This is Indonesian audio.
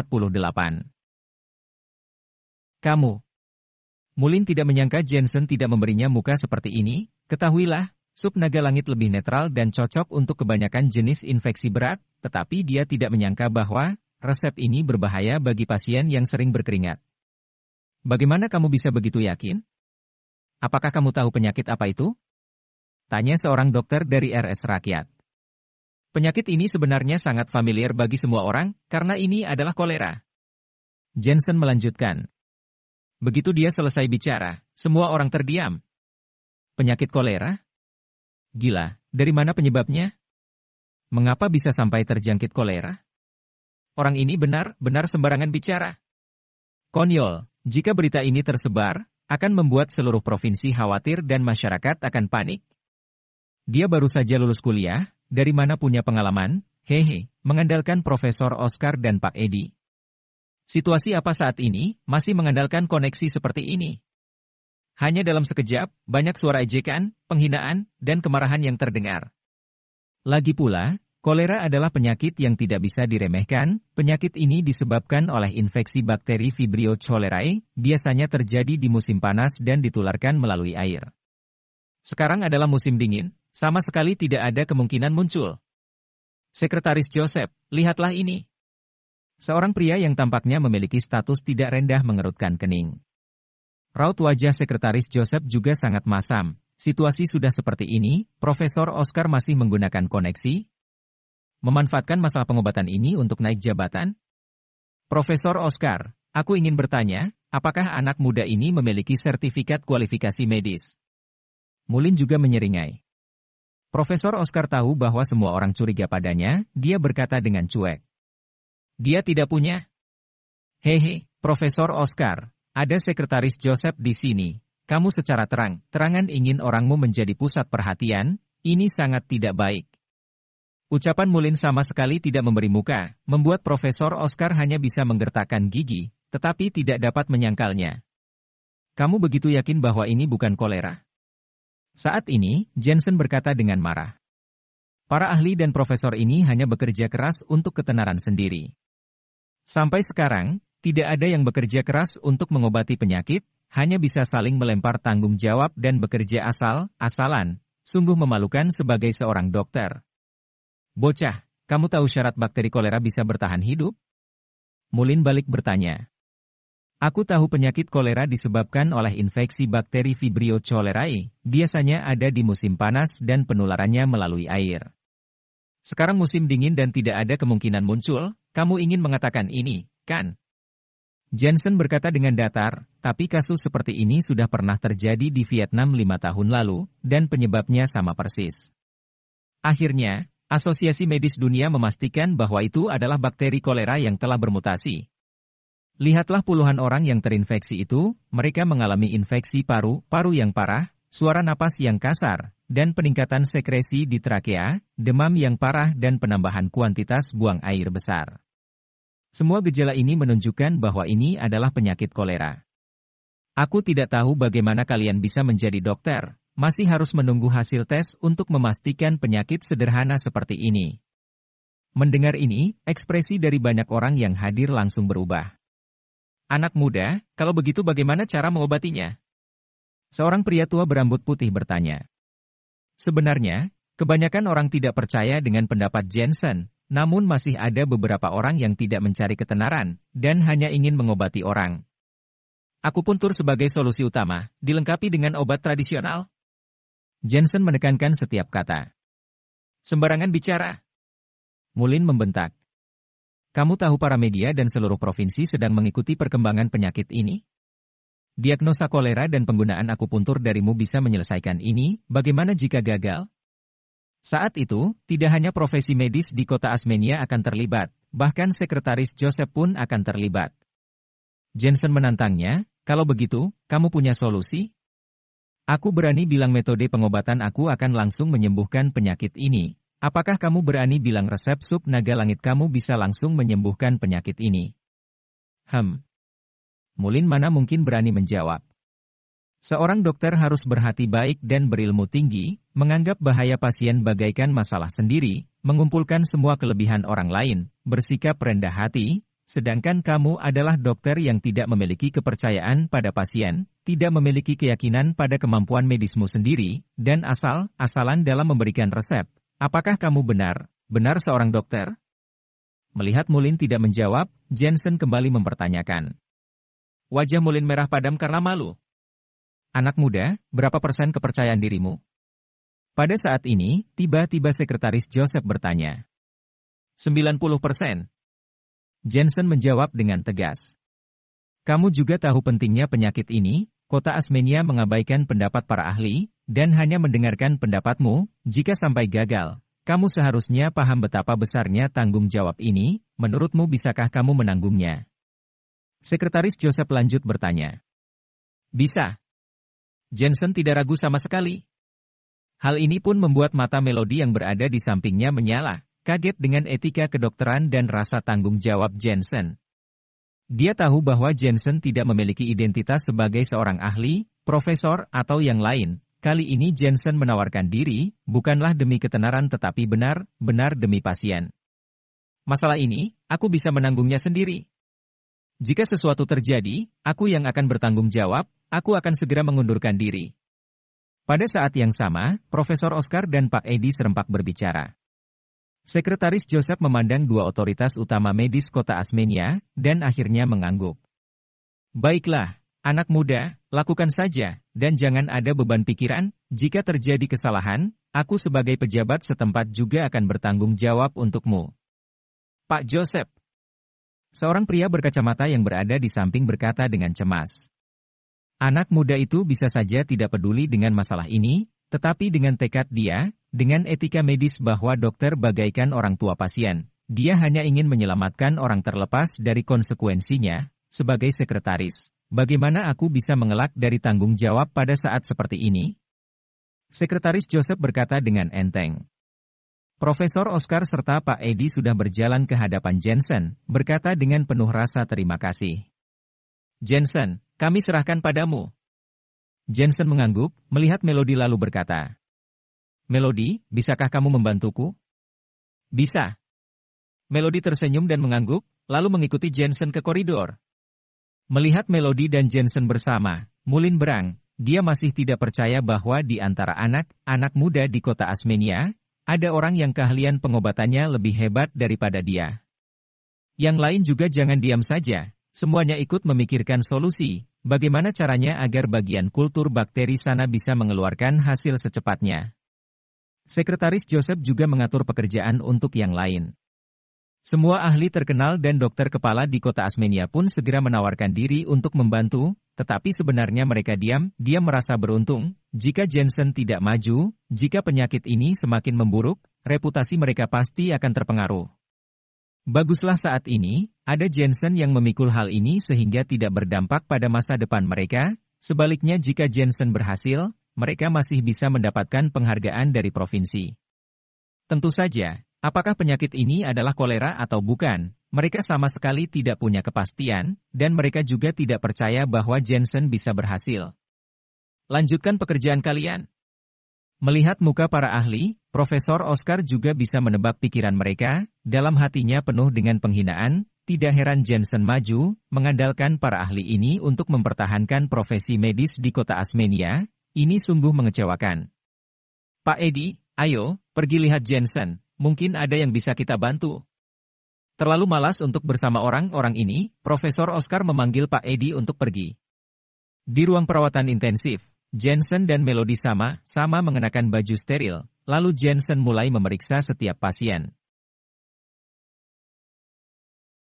48. Kamu. Mulin tidak menyangka Jensen tidak memberinya muka seperti ini. Ketahuilah, sup naga langit lebih netral dan cocok untuk kebanyakan jenis infeksi berat, tetapi dia tidak menyangka bahwa resep ini berbahaya bagi pasien yang sering berkeringat. Bagaimana kamu bisa begitu yakin? Apakah kamu tahu penyakit apa itu? Tanya seorang dokter dari RS Rakyat. Penyakit ini sebenarnya sangat familiar bagi semua orang, karena ini adalah kolera. Jensen melanjutkan. Begitu dia selesai bicara, semua orang terdiam. Penyakit kolera? Gila, dari mana penyebabnya? Mengapa bisa sampai terjangkit kolera? Orang ini benar-benar sembarangan bicara. Konyol, jika berita ini tersebar, akan membuat seluruh provinsi khawatir dan masyarakat akan panik. Dia baru saja lulus kuliah, dari mana punya pengalaman, hehe, mengandalkan Profesor Oscar dan Pak Edi. Situasi apa saat ini, masih mengandalkan koneksi seperti ini. Hanya dalam sekejap, banyak suara ejekan, penghinaan, dan kemarahan yang terdengar. Lagi pula, kolera adalah penyakit yang tidak bisa diremehkan. Penyakit ini disebabkan oleh infeksi bakteri Vibrio cholerae, biasanya terjadi di musim panas dan ditularkan melalui air. Sekarang adalah musim dingin, sama sekali tidak ada kemungkinan muncul. Sekretaris Joseph, lihatlah ini. Seorang pria yang tampaknya memiliki status tidak rendah mengerutkan kening. Raut wajah Sekretaris Joseph juga sangat masam. Situasi sudah seperti ini, Profesor Oscar masih menggunakan koneksi? Memanfaatkan masalah pengobatan ini untuk naik jabatan? Profesor Oscar, aku ingin bertanya, apakah anak muda ini memiliki sertifikat kualifikasi medis? Mulin juga menyeringai. Profesor Oscar tahu bahwa semua orang curiga padanya, dia berkata dengan cuek. Dia tidak punya. Hehe, Profesor Oscar, ada Sekretaris Joseph di sini. Kamu secara terang-terangan ingin orangmu menjadi pusat perhatian, ini sangat tidak baik. Ucapan Mulin sama sekali tidak memberi muka, membuat Profesor Oscar hanya bisa menggertakkan gigi, tetapi tidak dapat menyangkalnya. Kamu begitu yakin bahwa ini bukan kolera? Saat ini, Jensen berkata dengan marah. Para ahli dan profesor ini hanya bekerja keras untuk ketenaran sendiri. Sampai sekarang, tidak ada yang bekerja keras untuk mengobati penyakit, hanya bisa saling melempar tanggung jawab dan bekerja asal-asalan, sungguh memalukan sebagai seorang dokter. Bocah, kamu tahu syarat bakteri kolera bisa bertahan hidup? Mulin balik bertanya. Aku tahu penyakit kolera disebabkan oleh infeksi bakteri Vibrio cholerae, biasanya ada di musim panas dan penularannya melalui air. Sekarang musim dingin dan tidak ada kemungkinan muncul, kamu ingin mengatakan ini, kan? Jensen berkata dengan datar, tapi kasus seperti ini sudah pernah terjadi di Vietnam 5 tahun lalu, dan penyebabnya sama persis. Akhirnya, Asosiasi Medis Dunia memastikan bahwa itu adalah bakteri kolera yang telah bermutasi. Lihatlah puluhan orang yang terinfeksi itu, mereka mengalami infeksi paru-paru yang parah, suara napas yang kasar, dan peningkatan sekresi di trakea, demam yang parah dan penambahan kuantitas buang air besar. Semua gejala ini menunjukkan bahwa ini adalah penyakit kolera. Aku tidak tahu bagaimana kalian bisa menjadi dokter, masih harus menunggu hasil tes untuk memastikan penyakit sederhana seperti ini. Mendengar ini, ekspresi dari banyak orang yang hadir langsung berubah. Anak muda, kalau begitu bagaimana cara mengobatinya? Seorang pria tua berambut putih bertanya. Sebenarnya, kebanyakan orang tidak percaya dengan pendapat Jensen. Namun masih ada beberapa orang yang tidak mencari ketenaran, dan hanya ingin mengobati orang. Akupuntur sebagai solusi utama, dilengkapi dengan obat tradisional. Jensen menekankan setiap kata. Sembarangan bicara. Mulin membentak. Kamu tahu para media dan seluruh provinsi sedang mengikuti perkembangan penyakit ini? Diagnosa kolera dan penggunaan akupuntur darimu bisa menyelesaikan ini, bagaimana jika gagal? Saat itu, tidak hanya profesi medis di kota Asmenia akan terlibat, bahkan Sekretaris Joseph pun akan terlibat. Jensen menantangnya, kalau begitu, kamu punya solusi? Aku berani bilang metode pengobatan aku akan langsung menyembuhkan penyakit ini. Apakah kamu berani bilang resep sup naga langit kamu bisa langsung menyembuhkan penyakit ini? Mulin mana mungkin berani menjawab. Seorang dokter harus berhati baik dan berilmu tinggi, menganggap bahaya pasien bagaikan masalah sendiri, mengumpulkan semua kelebihan orang lain, bersikap rendah hati, Sedangkan kamu adalah dokter yang tidak memiliki kepercayaan pada pasien, tidak memiliki keyakinan pada kemampuan medismu sendiri, dan asal-asalan dalam memberikan resep. Apakah kamu benar seorang dokter? Melihat Mullin tidak menjawab, Jensen kembali mempertanyakan. Wajah Mullin merah padam karena malu. Anak muda, berapa persen kepercayaan dirimu? Pada saat ini, tiba-tiba sekretaris Joseph bertanya. 90%. Jensen menjawab dengan tegas. Kamu juga tahu pentingnya penyakit ini, kota Asmenia mengabaikan pendapat para ahli, dan hanya mendengarkan pendapatmu. Jika sampai gagal, kamu seharusnya paham betapa besarnya tanggung jawab ini. Menurutmu bisakah kamu menanggungnya? Sekretaris Joseph lanjut bertanya. Bisa. Jensen tidak ragu sama sekali. Hal ini pun membuat mata Melody yang berada di sampingnya menyala. Kaget dengan etika kedokteran dan rasa tanggung jawab Jensen. Dia tahu bahwa Jensen tidak memiliki identitas sebagai seorang ahli, profesor, atau yang lain. Kali ini Jensen menawarkan diri, bukanlah demi ketenaran tetapi benar-benar demi pasien. Masalah ini, aku bisa menanggungnya sendiri. Jika sesuatu terjadi, aku yang akan bertanggung jawab, aku akan segera mengundurkan diri. Pada saat yang sama, Profesor Oscar dan Pak Edi serempak berbicara. Sekretaris Joseph memandang dua otoritas utama medis kota Asmenia, dan akhirnya mengangguk. Baiklah, anak muda, lakukan saja, dan jangan ada beban pikiran, jika terjadi kesalahan, aku sebagai pejabat setempat juga akan bertanggung jawab untukmu. Pak Joseph. Seorang pria berkacamata yang berada di samping berkata dengan cemas. Anak muda itu bisa saja tidak peduli dengan masalah ini, tetapi dengan tekad dia, dengan etika medis bahwa dokter bagaikan orang tua pasien, dia hanya ingin menyelamatkan orang terlepas dari konsekuensinya. Sebagai sekretaris, bagaimana aku bisa mengelak dari tanggung jawab pada saat seperti ini? Sekretaris Joseph berkata dengan enteng. Profesor Oscar serta Pak Edi sudah berjalan ke hadapan Jensen, berkata dengan penuh rasa terima kasih. Jensen, kami serahkan padamu. Jensen mengangguk, melihat Melody lalu berkata. Melody, bisakah kamu membantuku? Bisa. Melody tersenyum dan mengangguk, lalu mengikuti Jensen ke koridor. Melihat Melody dan Jensen bersama, Mullin berang, dia masih tidak percaya bahwa di antara anak-anak muda di kota Asmenia, ada orang yang keahlian pengobatannya lebih hebat daripada dia. Yang lain juga jangan diam saja, semuanya ikut memikirkan solusi, bagaimana caranya agar bagian kultur bakteri sana bisa mengeluarkan hasil secepatnya. Sekretaris Joseph juga mengatur pekerjaan untuk yang lain. Semua ahli terkenal dan dokter kepala di kota Asmenia pun segera menawarkan diri untuk membantu, tetapi sebenarnya mereka diam, dia merasa beruntung, jika Jensen tidak maju, jika penyakit ini semakin memburuk, reputasi mereka pasti akan terpengaruh. Baguslah saat ini, ada Jensen yang memikul hal ini sehingga tidak berdampak pada masa depan mereka, sebaliknya jika Jensen berhasil, mereka masih bisa mendapatkan penghargaan dari provinsi. Tentu saja, apakah penyakit ini adalah kolera atau bukan, mereka sama sekali tidak punya kepastian, dan mereka juga tidak percaya bahwa Jensen bisa berhasil. Lanjutkan pekerjaan kalian. Melihat muka para ahli, Profesor Oscar juga bisa menebak pikiran mereka, dalam hatinya penuh dengan penghinaan, tidak heran Jensen maju, mengandalkan para ahli ini untuk mempertahankan profesi medis di kota Asmenia. Ini sungguh mengecewakan. Pak Edi, ayo, pergi lihat Jensen, mungkin ada yang bisa kita bantu. Terlalu malas untuk bersama orang-orang ini, Profesor Oscar memanggil Pak Edi untuk pergi. Di ruang perawatan intensif, Jensen dan Melody sama mengenakan baju steril, lalu Jensen mulai memeriksa setiap pasien.